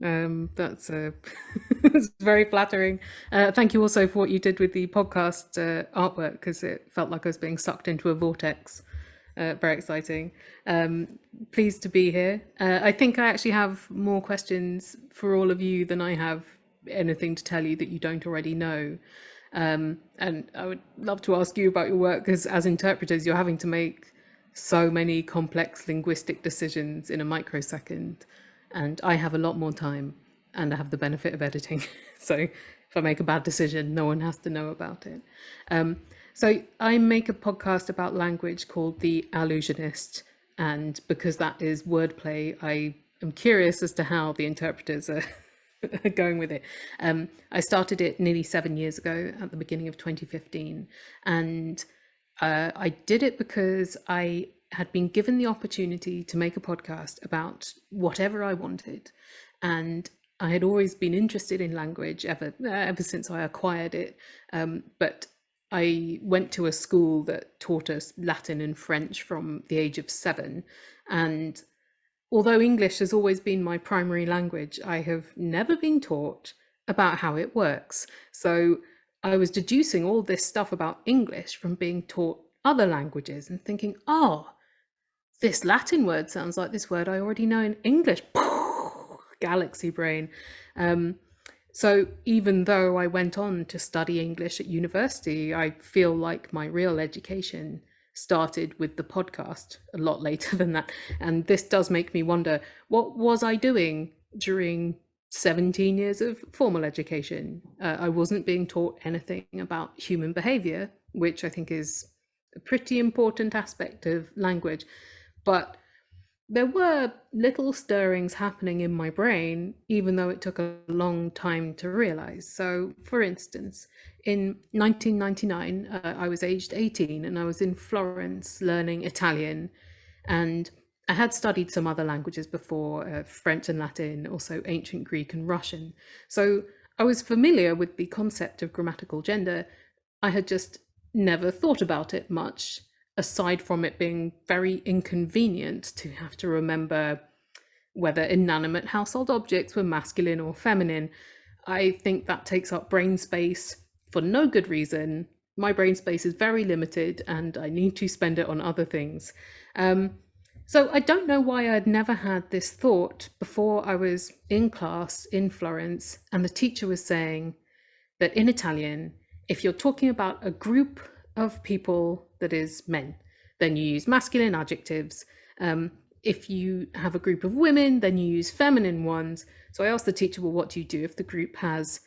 That's it's very flattering. Thank you also for what you did with the podcast artwork, because it felt like I was being sucked into a vortex. Very exciting. Pleased to be here. I think I actually have more questions for all of you than I have anything to tell you that you don't already know. And I would love to ask you about your work, because as interpreters, you're having to make so many complex linguistic decisions in a microsecond. And I have a lot more time and I have the benefit of editing. So if I make a bad decision, no one has to know about it. So I make a podcast about language called The Allusionist. And because that is wordplay, I am curious as to how the interpreters are going with it. I started it nearly 7 years ago at the beginning of 2015. And I did it because I had been given the opportunity to make a podcast about whatever I wanted. And I had always been interested in language ever since I acquired it. But I went to a school that taught us Latin and French from the age of 7. And although English has always been my primary language, I have never been taught about how it works. So I was deducing all this stuff about English from being taught other languages and thinking, oh, this Latin word sounds like this word I already know in English. Galaxy brain. So even though I went on to study English at university, I feel like my real education started with the podcast a lot later than that. And this does make me wonder, what was I doing during 17 years of formal education? I wasn't being taught anything about human behavior, which I think is a pretty important aspect of language. But there were little stirrings happening in my brain, even though it took a long time to realize. So, for instance, in 1999, I was aged 18 and I was in Florence learning Italian. And I had studied some other languages before, French and Latin, also ancient Greek and Russian. So I was familiar with the concept of grammatical gender. I had just never thought about it much, aside from it being very inconvenient to have to remember whether inanimate household objects were masculine or feminine. I think that takes up brain space for no good reason. My brain space is very limited and I need to spend it on other things. So I don't know why I'd never had this thought before I was in class in Florence and the teacher was saying that in Italian, if you're talking about a group of people that is men, then you use masculine adjectives. If you have a group of women, then you use feminine ones. So I asked the teacher, well, what do you do if the group has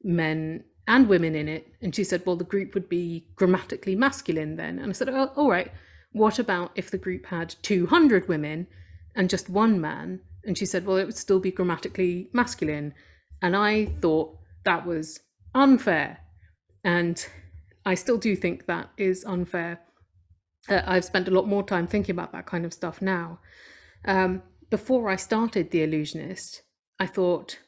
men and women in it? And she said, well, the group would be grammatically masculine then. And I said, oh, all right. What about if the group had 200 women and just one man? And she said, well, it would still be grammatically masculine. And I thought that was unfair. And I still do think that is unfair. I've spent a lot more time thinking about that kind of stuff now. Before I started The Illusionist, I thought,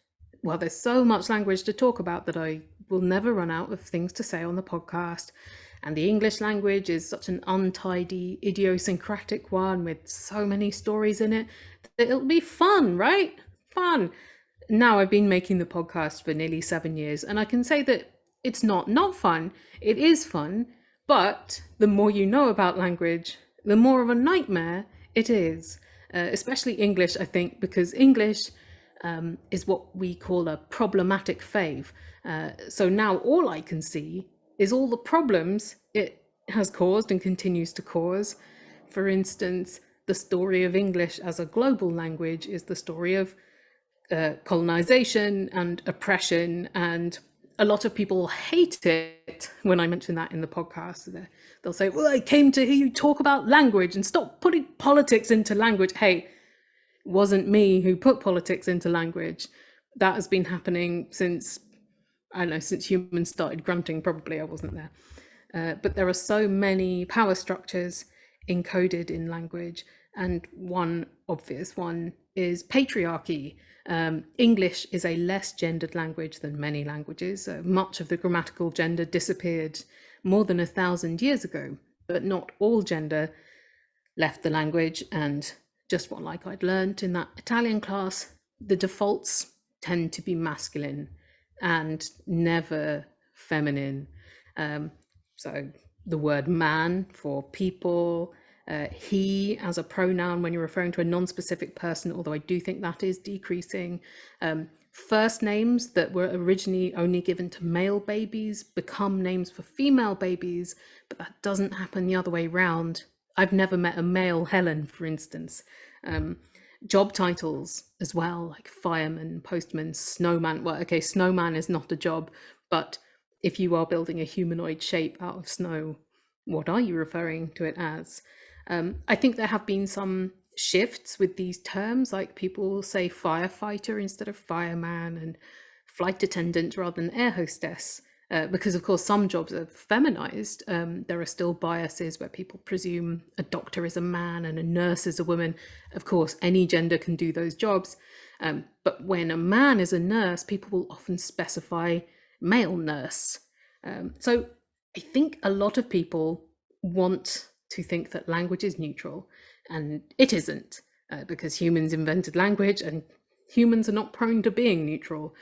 well, there's so much language to talk about that I will never run out of things to say on the podcast. And the English language is such an untidy, idiosyncratic one with so many stories in it that it'll be fun, right? Fun. Now I've been making the podcast for nearly 7 years, and I can say that it's not fun. It is fun, but the more you know about language, the more of a nightmare it is. Especially English, I think, because English is what we call a problematic fave. So now all I can see is all the problems it has caused and continues to cause. For instance, the story of English as a global language is the story of colonization and oppression, and a lot of people hate it when I mention that in the podcast. They'll say, well, I came to hear you talk about language and stop putting politics into language. Hey, it wasn't me who put politics into language. That has been happening since, I don't know, since humans started grunting. Probably I wasn't there. But there are so many power structures encoded in language. And one obvious one is patriarchy. English is a less gendered language than many languages. Much of the grammatical gender disappeared more than 1,000 years ago, but not all gender left the language. And just what like I'd learned in that Italian class, the defaults tend to be masculine and never feminine. Um, so the word man for people, he as a pronoun when you're referring to a non-specific person, although I do think that is decreasing. First names that were originally only given to male babies become names for female babies, but that doesn't happen the other way round. I've never met a male Helen, for instance. Job titles as well, like fireman, postman, snowman. Well, okay, snowman is not a job, but if you are building a humanoid shape out of snow, what are you referring to it as? I think there have been some shifts with these terms, like people say firefighter instead of fireman, and flight attendant rather than air hostess. Because of course some jobs are feminized. There are still biases where people presume a doctor is a man and a nurse is a woman. Of course, any gender can do those jobs. But when a man is a nurse, people will often specify male nurse. So I think a lot of people want to think that language is neutral, and it isn't, because humans invented language and humans are not prone to being neutral.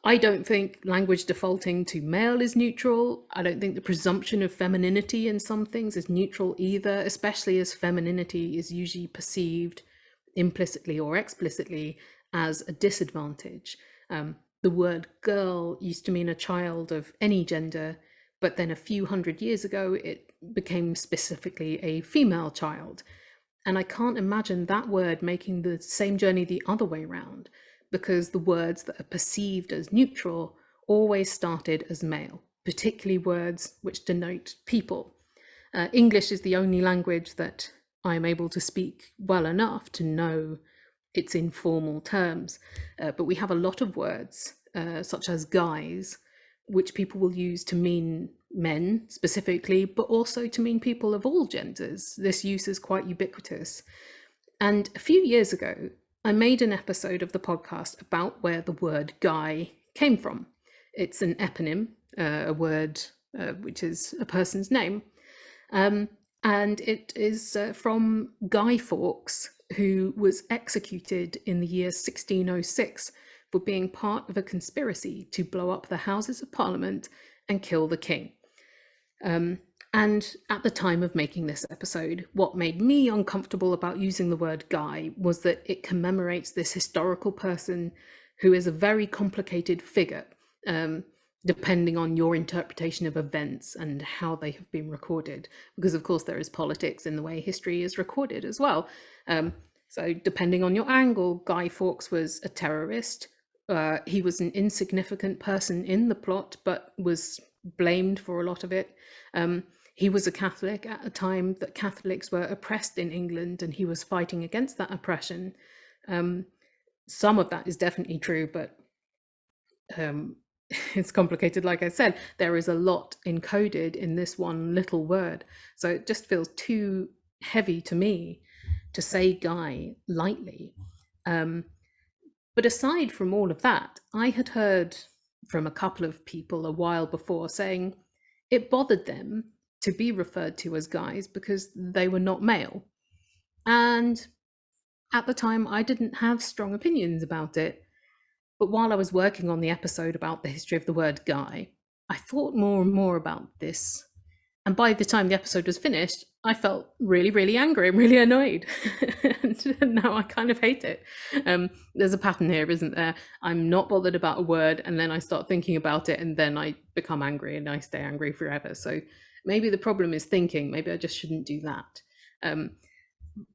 I don't think language defaulting to male is neutral. I don't think the presumption of femininity in some things is neutral either, especially as femininity is usually perceived implicitly or explicitly as a disadvantage. The word girl used to mean a child of any gender, but then a few hundred years ago, it became specifically a female child. And I can't imagine that word making the same journey the other way around, because the words that are perceived as neutral always started as male, particularly words which denote people. English is the only language that I'm able to speak well enough to know its informal terms. But we have a lot of words, such as guys, which people will use to mean men specifically, but also to mean people of all genders. This use is quite ubiquitous. And a few years ago, I made an episode of the podcast about where the word guy came from. It's an eponym, a word which is a person's name. And it is from Guy Fawkes, who was executed in the year 1606 for being part of a conspiracy to blow up the Houses of Parliament and kill the king. And at the time of making this episode, what made me uncomfortable about using the word guy was that it commemorates this historical person who is a very complicated figure, depending on your interpretation of events and how they have been recorded. Because of course there is politics in the way history is recorded as well. So depending on your angle, Guy Fawkes was a terrorist. He was an insignificant person in the plot, but was blamed for a lot of it. He was a Catholic at a time that Catholics were oppressed in England, and he was fighting against that oppression. Some of that is definitely true, but it's complicated. Like I said, there is a lot encoded in this one little word. So it just feels too heavy to me to say guy lightly. But aside from all of that, I had heard from a couple of people a while before saying it bothered them to be referred to as guys because they were not male. And at the time, I didn't have strong opinions about it. But while I was working on the episode about the history of the word guy, I thought more and more about this. And by the time the episode was finished, I felt really, really angry and really annoyed. And now I kind of hate it. There's a pattern here, isn't there? I'm not bothered about a word, and then I start thinking about it, and then I become angry, and I stay angry forever. So maybe the problem is thinking. Maybe I just shouldn't do that.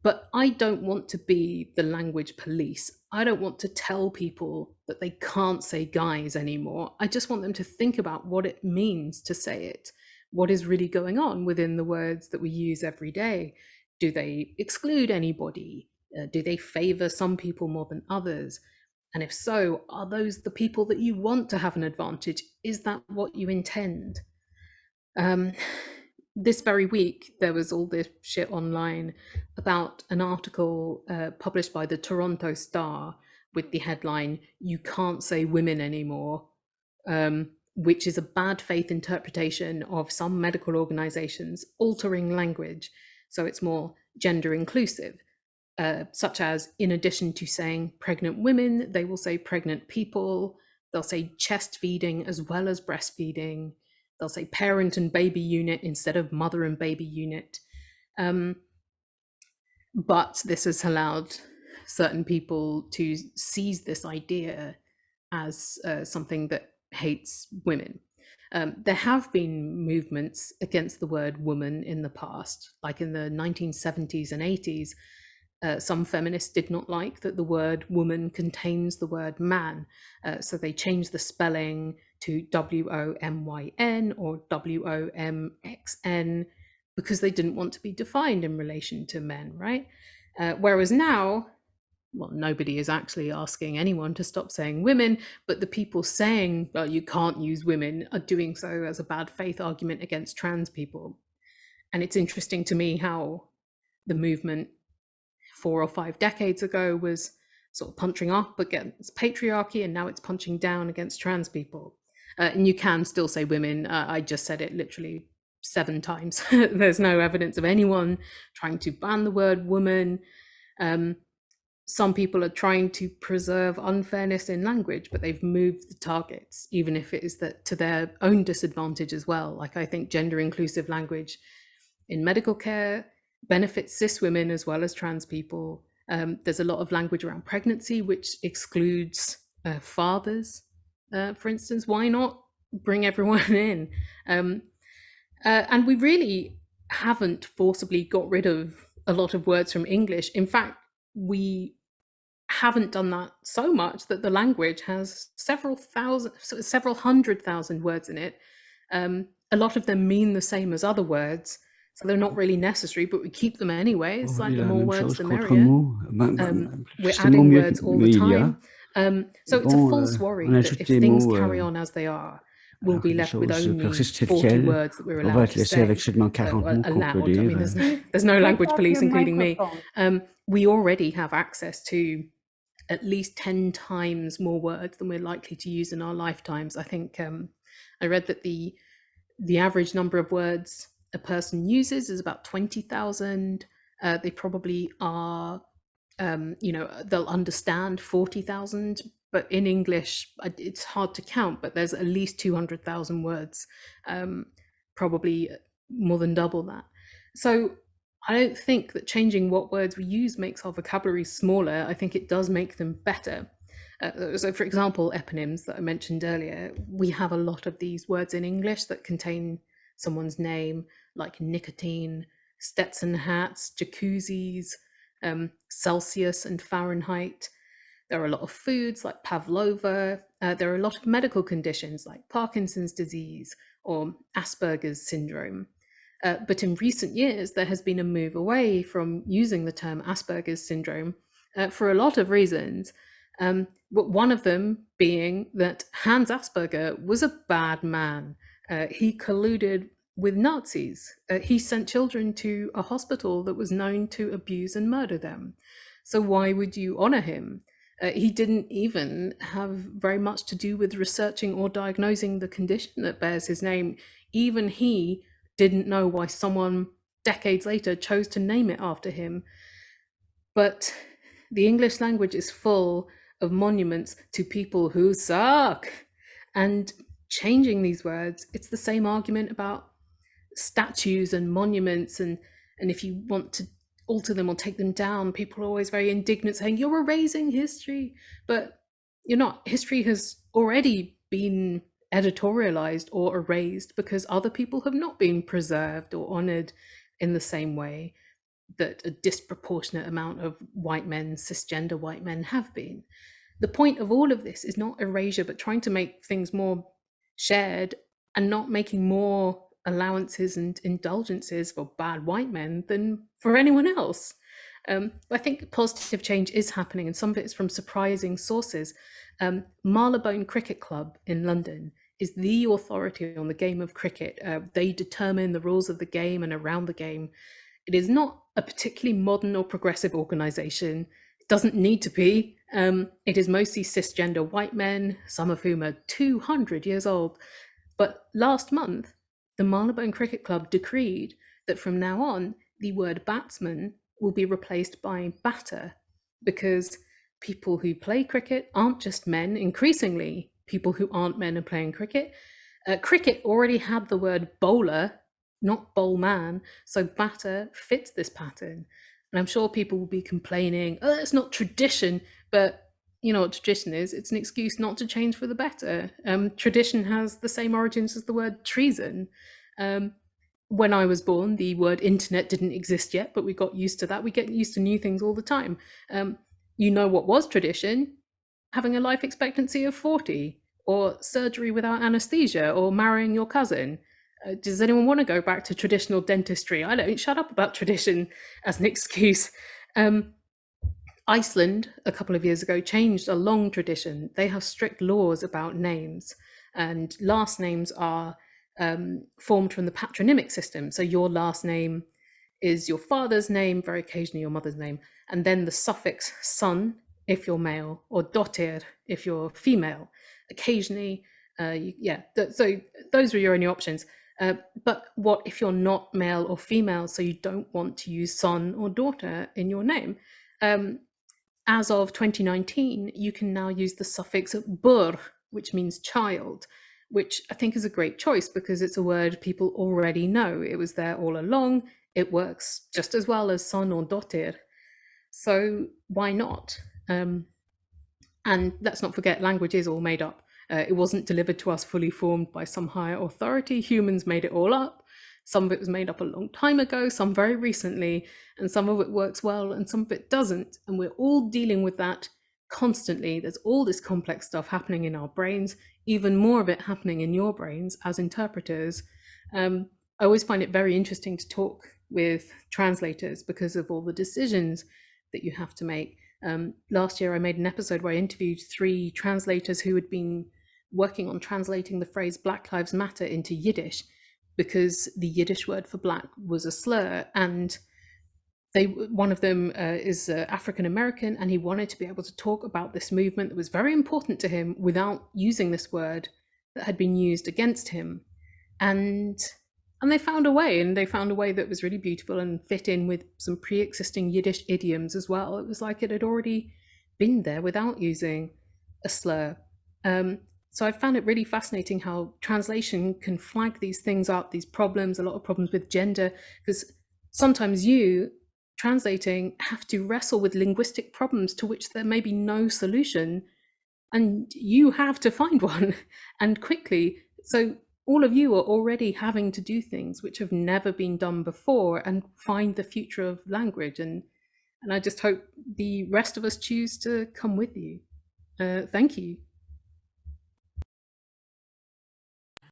But I don't want to be the language police. I don't want to tell people that they can't say guys anymore. I just want them to think about what it means to say it. What is really going on within the words that we use every day? Do they exclude anybody? Do they favor some people more than others? And if so, are those the people that you want to have an advantage? Is that what you intend? This very week, there was all this shit online about an article published by the Toronto Star with the headline, "You can't say women anymore," which is a bad faith interpretation of some medical organizations altering language so it's more gender inclusive. such as in addition to saying pregnant women, they will say pregnant people. They'll say chest feeding as well as breastfeeding. They'll say parent and baby unit instead of mother and baby unit. But this has allowed certain people to seize this idea as something that hates women. There have been movements against the word woman in the past, like in the 1970s and 80s. Some feminists did not like that the word woman contains the word man, so they changed the spelling to WOMYN or WOMXN because they didn't want to be defined in relation to men, right? Whereas now, well, nobody is actually asking anyone to stop saying women, but the people saying, well, you can't use women are doing so as a bad faith argument against trans people. And it's interesting to me how the movement 4 or 5 decades ago was sort of punching up against patriarchy, and now it's punching down against trans people. And you can still say women. I just said it literally 7 times. There's no evidence of anyone trying to ban the word woman. Some people are trying to preserve unfairness in language, but they've moved the targets, even if it is that to their own disadvantage as well. Like, I think gender inclusive language in medical care benefits cis women as well as trans people. There's a lot of language around pregnancy, which excludes fathers, for instance. Why not bring everyone in? And we really haven't forcibly got rid of a lot of words from English. In fact, we haven't done that so much that the language has several hundred thousand words in it. A lot of them mean the same as other words, so they're not really necessary, but we keep them anyway. It's like the more words, the merrier. We're adding words all the time. So it's a false worry that if things carry on as they are, we'll be left with only 40 words that we're allowed to say. Allowed. I mean, there's no language police, including me. We already have access to at least 10 times more words than we're likely to use in our lifetimes. I think I read that the average number of words a person uses is about 20,000. They probably are, they'll understand 40,000, but in English, it's hard to count, but there's at least 200,000 words, probably more than double that. So I don't think that changing what words we use makes our vocabulary smaller. I think it does make them better. So, for example, eponyms that I mentioned earlier, we have a lot of these words in English that contain someone's name, like nicotine, Stetson hats, jacuzzis, Celsius and Fahrenheit. There are a lot of foods like pavlova. There are a lot of medical conditions like Parkinson's disease or Asperger's syndrome. But in recent years, there has been a move away from using the term Asperger's syndrome for a lot of reasons. But one of them being that Hans Asperger was a bad man. He colluded with Nazis. He sent children to a hospital that was known to abuse and murder them. So why would you honor him? He didn't even have very much to do with researching or diagnosing the condition that bears his name. Even he didn't know why someone decades later chose to name it after him. But the English language is full of monuments to people who suck. And changing these words, it's the same argument about statues and monuments. And if you want to alter them or take them down, people are always very indignant saying, you're erasing history. But you're not. History has already been editorialized or erased because other people have not been preserved or honored in the same way that a disproportionate amount of white men, cisgender white men, have been. The point of all of this is not erasure, but trying to make things more shared and not making more allowances and indulgences for bad white men than for anyone else. I think positive change is happening, and some of it is from surprising sources. Marylebone Cricket Club in London is the authority on the game of cricket. They determine the rules of the game and around the game. It is not a particularly modern or progressive organisation. It doesn't need to be. It is mostly cisgender white men, some of whom are 200 years old. But last month, the Marylebone Cricket Club decreed that from now on, the word batsman will be replaced by batter, because people who play cricket aren't just men. Increasingly, people who aren't men are playing cricket. Cricket already had the word bowler, not bowlman, so batter fits this pattern. And I'm sure people will be complaining, oh, it's not tradition, but you know what tradition is? It's an excuse not to change for the better. Tradition has the same origins as the word treason. Um, when I was born, the word internet didn't exist yet, but we got used to that. We get used to new things all the time. You know what was tradition? Having a life expectancy of 40, or surgery without anesthesia, or marrying your cousin. Does anyone want to go back to traditional dentistry? I don't. Shut up about tradition as an excuse. Um, Iceland, a couple of years ago, changed a long tradition. They have strict laws about names, and last names are formed from the patronymic system. So your last name is your father's name, very occasionally your mother's name, and then the suffix son if you're male, or dotir if you're female. Occasionally, so those were your only options. But what if you're not male or female, so you don't want to use son or daughter in your name? As of 2019, you can now use the suffix bur, which means child, which I think is a great choice because it's a word people already know. It was there all along. It works just as well as son or dotir. So why not? And let's not forget, language is all made up. It wasn't delivered to us fully formed by some higher authority. Humans made it all up. Some of it was made up a long time ago, some very recently, and some of it works well and some of it doesn't. And we're all dealing with that constantly. There's all this complex stuff happening in our brains, even more of it happening in your brains as interpreters. I always find it very interesting to talk with translators because of all the decisions that you have to make. Last year, I made an episode where I interviewed 3 translators who had been working on translating the phrase Black Lives Matter into Yiddish, because the Yiddish word for black was a slur. And one of them is African American, and he wanted to be able to talk about this movement that was very important to him without using this word that had been used against him. And they found a way, and they found a way that was really beautiful and fit in with some pre-existing Yiddish idioms as well. It was like it had already been there without using a slur. So I found it really fascinating how translation can flag these things up, these problems, a lot of problems with gender, because sometimes you, translating, have to wrestle with linguistic problems to which there may be no solution, and you have to find one, and quickly. So all of you are already having to do things which have never been done before and find the future of language. And I just hope the rest of us choose to come with you. Thank you.